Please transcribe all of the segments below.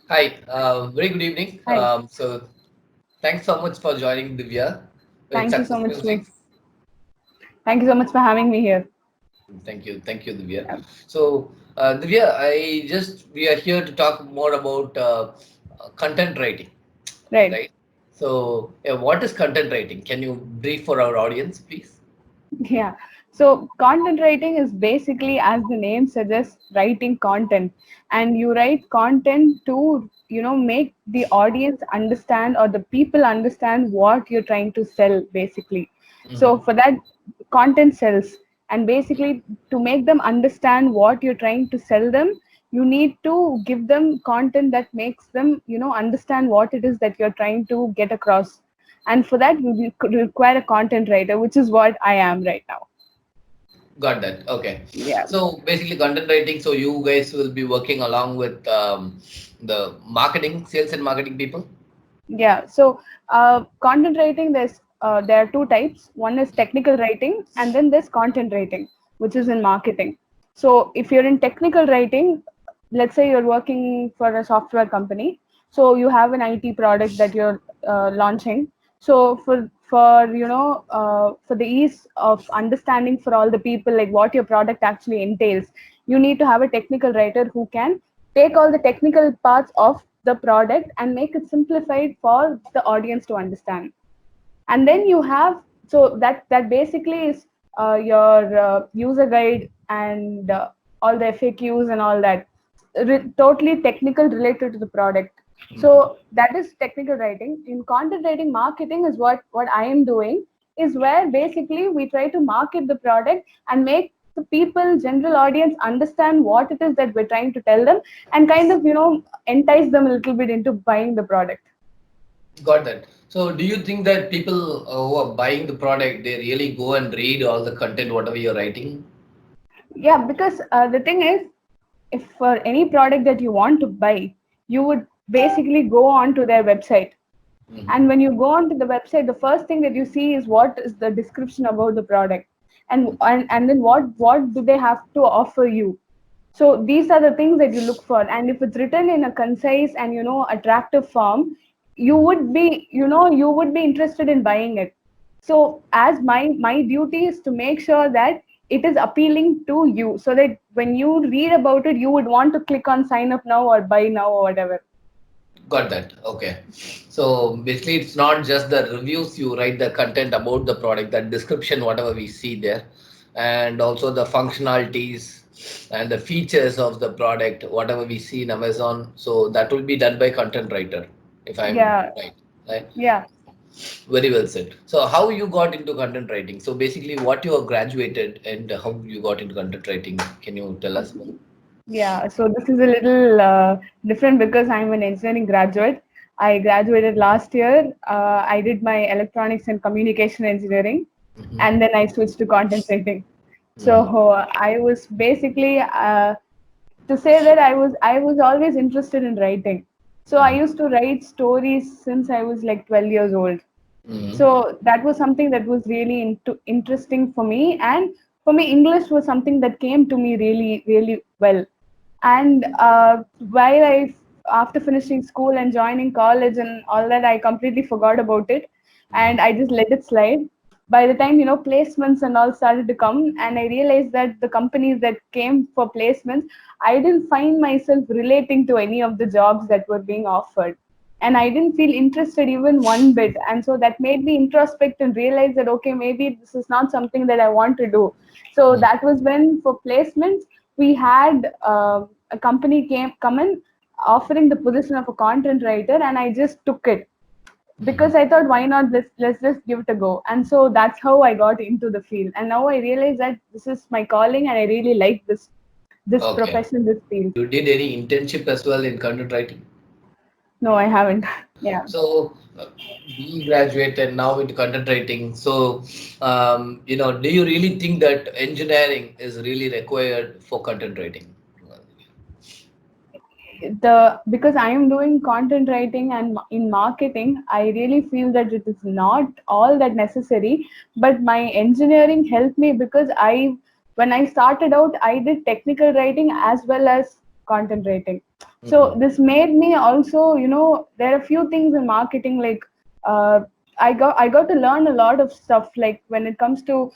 Hi, very good evening. Hi, So, thanks so much for joining Divya with thank you so Success much Music. to thank you so much for having me here. Thank you, Divya. Yeah. So, Divya, we are here to talk more about content writing, Right. right? So, what is content writing? Can you brief for our audience, please? Yeah. So content writing is basically, as the name suggests, writing content. And you write content to, make the audience understand or the people understand what you're trying to sell, basically. So Mm-hmm. for that, content sells. And basically, to make them understand what you're trying to sell them, you need to give them content that makes them, understand what it is that you're trying to get across. And for that, could require a content writer, which is what I am right now. Got that. Okay. Yeah. So basically, content writing. So you guys will be working along with the marketing, sales and marketing people. Yeah. So content writing, there are two types. One is technical writing, and then there's content writing, which is in marketing. So if you're in technical writing, let's say you're working for a software company, so you have an IT product that you're launching. So for the ease of understanding for all the people, like what your product actually entails, you need to have a technical writer who can take all the technical parts of the product and make it simplified for the audience to understand. And then you have, so that basically is your user guide and all the FAQs and all that, totally technical related to the product. Mhm. So that is technical writing. In content writing, marketing is what I am doing, is where basically we try to market the product and make the people, general audience, understand what it is that we're trying to tell them, and kind of entice them a little bit into buying the product. Got that. So, do you think that people who are buying the product, they really go and read all the content, whatever you're writing? Yeah, because the thing is, if for any product that you want to buy, you would basically go on to their website. And Hmm. when you go onto the website, the first thing that you see is what is the description about the product, and then what do they have to offer you. So these are the things that you look for, and if it's written in a concise and attractive form, you would be interested in buying it. So as my duty is to make sure that it is appealing to you, so that when you read about it, you would want to click on sign up now or buy now or whatever. Got that. Okay. So, basically, it's not just the reviews, you write the content about the product, that description, whatever we see there, and also the functionalities and the features of the product, whatever we see in Amazon. So, that will be done by content writer, if I'm Yeah, right. Right. yeah. Very well said. So, how you got into content writing? So, basically, what you are graduated and how you got into content writing? Can you tell us more? Yeah, so this is a little different because I'm an engineering graduate. I graduated last year. I did my electronics and communication engineering, and Hmm. then I switched to content writing. So Hmm. I was basically, to say that I was always interested in writing. So I Hmm. used to write stories since I was like 12 years old. Hmm. So that was something that was really interesting for me, and for me, English was something that came to me really, really well. And while after finishing school and joining college and all that, I completely forgot about it, and I just let it slide. By the time placements and all started to come, and I realized that the companies that came for placements, I didn't find myself relating to any of the jobs that were being offered, and I didn't feel interested even one bit. And so that made me introspect and realize that okay, maybe this is not something that I want to do. So Hmm. that was when, for placements, we had a company came come in offering the position of a content writer, and I just took it Hmm. because I thought, why not, let's just give it a go. And so that's how I got into the field, and now I realize that this is my calling, and I really like this Okay. profession, this field. You did any internship as well in content writing? No, I haven't. Yeah. So, we graduated now into content writing. So, do you really think that engineering is really required for content writing? The Because I am doing content writing and in marketing, I really feel that it is not all that necessary. But my engineering helped me because when I started out, I did technical writing as well as content writing. So this made me also, there are a few things in marketing like uh, I got to learn a lot of stuff like when it comes to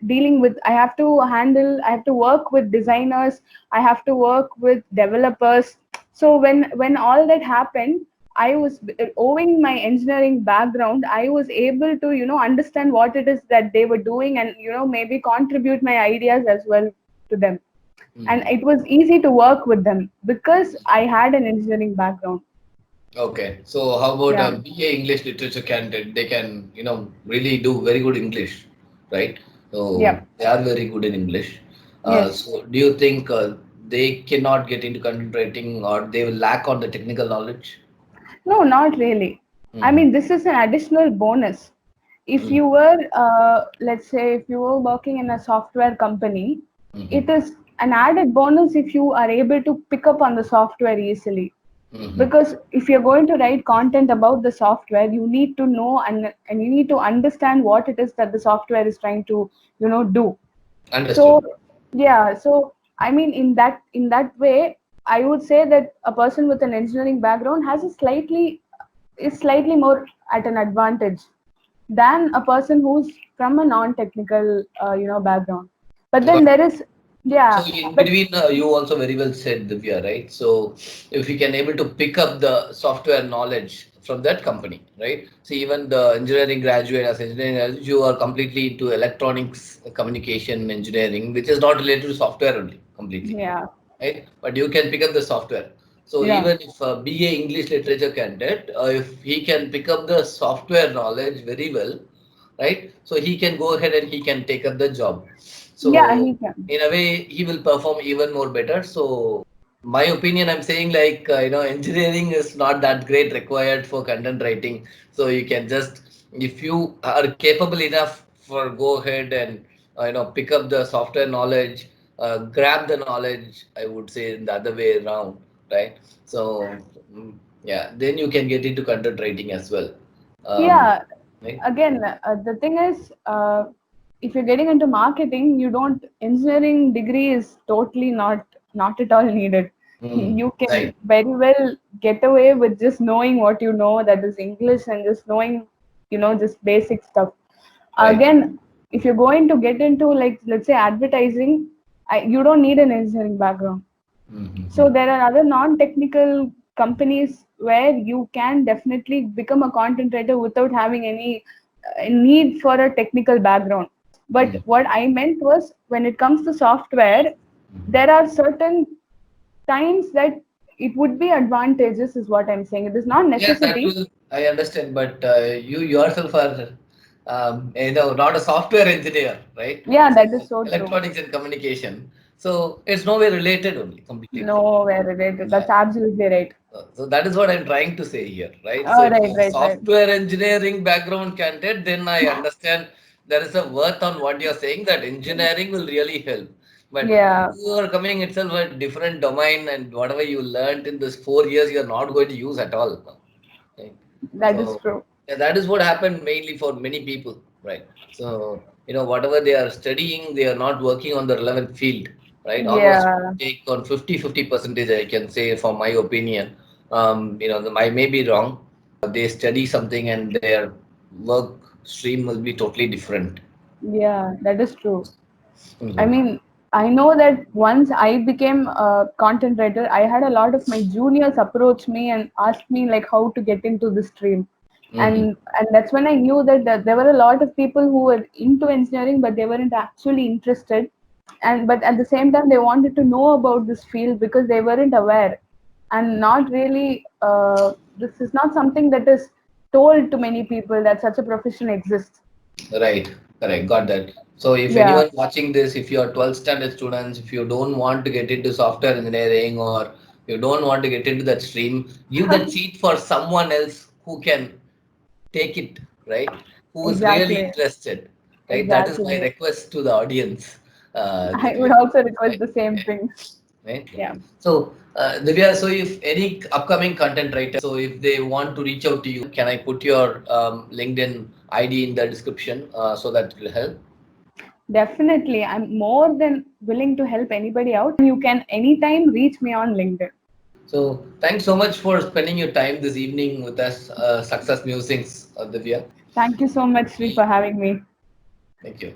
dealing with I have to work with designers, I have to work with developers. So when all that happened, I was owing my engineering background, I was able to understand what it is that they were doing and maybe contribute my ideas as well to them, and Mhm. it was easy to work with them because I had an engineering background. Okay, so how about Yeah, a BA English literature candidate? They can, really do very good English, right? yeah, So they are very good in English. yes. So do you think they cannot get into content writing or they will lack on the technical knowledge? No, not really. I Mm-hmm. mean, this is an additional bonus. If you were, let's say, if you were working in a software company, Mm-hmm. it is an added bonus if you are able to pick up on the software easily. Mm-hmm. Because if you're going to write content about the software, you need to know and you need to understand what it is that the software is trying to, do. Understood. So yeah, so I mean in that way, I would say that a person with an engineering background has a slightly more at an advantage than a person who's from a non-technical background. But then Got there is, So yeah, in but between, you also very well said, Divya, right? So if we can able to pick up the software knowledge from that company, right? So even the engineering graduate, as engineering graduate, you are completely into electronics, communication, engineering, which is not related to software only, completely, yeah, right? But you can pick up the software. So yeah, even if a BA English literature candidate, if he can pick up the software knowledge very well, right? So he can go ahead and he can take up the job. yeah, So he can. in a way, he will perform even more better. So my opinion, I'm saying like engineering is not that great required for content writing. So you can just if you are capable enough for go ahead and pick up the software knowledge, grab the knowledge. I would say in the other way around, right? So yeah, then you can get into content writing as well. Um, Yeah, right? again, the thing is, if you're getting into marketing, you don't engineering degree is totally not at all needed. You can Right, very well get away with just knowing what you know, that is English, and just knowing, just basic stuff. right. Again, if you're going to get into like let's say advertising, you don't need an engineering background. Mm-hmm. So there are other non-technical companies where you can definitely become a content writer without having any need for a technical background. But what I meant was when it comes to software, Mm-hmm. there are certain times that it would be advantageous, is what I'm saying. It is not Yeah, that necessity. will I understand, but you yourself are, not a software engineer, right? Yeah, So that is so true. electronics and communication. So it's nowhere related only completely. Nowhere related. Yeah. That's absolutely right. So that is what I'm trying to say here, right? So Oh, if right, you're a right, right. software engineering background candidate, then I understand there is a worth on what you're saying that engineering will really help. But Yeah, you are coming itself a different domain and whatever you learned in this 4 years, you're not going to use at all. Right? that is So true. yeah, that is what happened mainly for many people, right? So whatever they are studying, they are not working on the relevant field, right? Almost Yeah. take on 50 percentage, I can say, from my opinion. I may be wrong. They study something and their work stream will be totally different. Yeah, that is true. I Mhm. mean, I know that once I became a content writer, I had a lot of my juniors approach me and ask me like how to get into the stream. Mhm. And that's when I knew that there were a lot of people who were into engineering, but they weren't actually interested. And but at the same time, they wanted to know about this field because they weren't aware. And not really, this is not something that is told to many people that such a profession exists. Right, correct, got that. So if Yeah. anyone watching this, if you are 12th standard students, if you don't want to get into software engineering or you don't want to get into that stream, give that seat for someone else who can take it, right? Who is really Exactly. interested, right? That is my Exactly. request to the audience, I would Divya. also request Right, the same thing. right. Yeah, So, Divya, so if any upcoming content writer, so if they want to reach out to you, can I put your LinkedIn ID in the description so that it will help? definitely. I'm more than willing to help anybody out. You can anytime reach me on LinkedIn. So thanks so much for spending your time this evening with us, Success Musings, Divya. Thank you so much, Sri, for having me. Thank you.